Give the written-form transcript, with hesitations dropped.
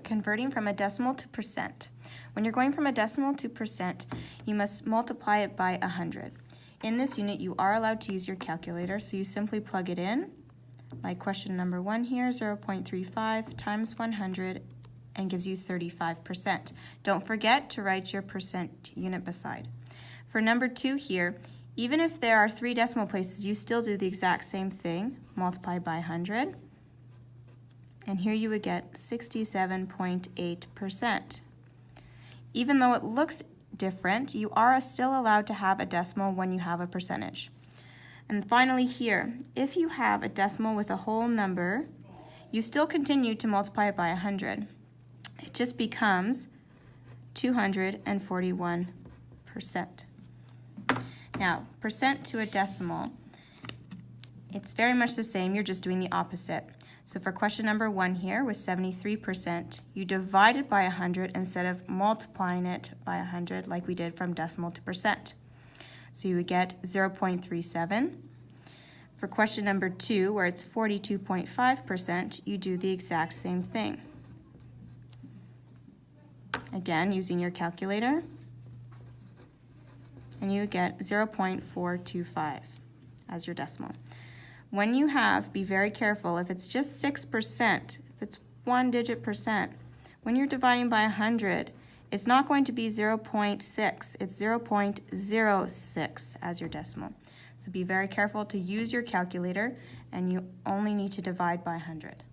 converting from a decimal to percent. When you're going from a decimal to percent, you must multiply it by 100. In this unit, you are allowed to use your calculator, so you simply plug it in, like question number 1 here, 0.35 times 100, and gives you 35%. Don't forget to write your percent unit beside. For number 2 here, even if there are 3 decimal places, you still do the exact same thing, multiply by 100, and here you would get 67.8%. Even though it looks different, you are still allowed to have a decimal when you have a percentage. And finally here, if you have a decimal with a whole number, you still continue to multiply it by 100. It just becomes 241%. Now, percent to a decimal, it's very much the same, you're just doing the opposite. So for question number 1 here with 73%, you divide it by 100 instead of multiplying it by 100 like we did from decimal to percent. So you would get 0.37. For question number 2, where it's 42.5%, you do the exact same thing. Again, using your calculator, and you get 0.425 as your decimal. When you have, be very careful, if it's just 6%, if it's 1-digit percent, when you're dividing by 100, it's not going to be 0.6, it's 0.06 as your decimal. So be very careful to use your calculator, and you only need to divide by 100.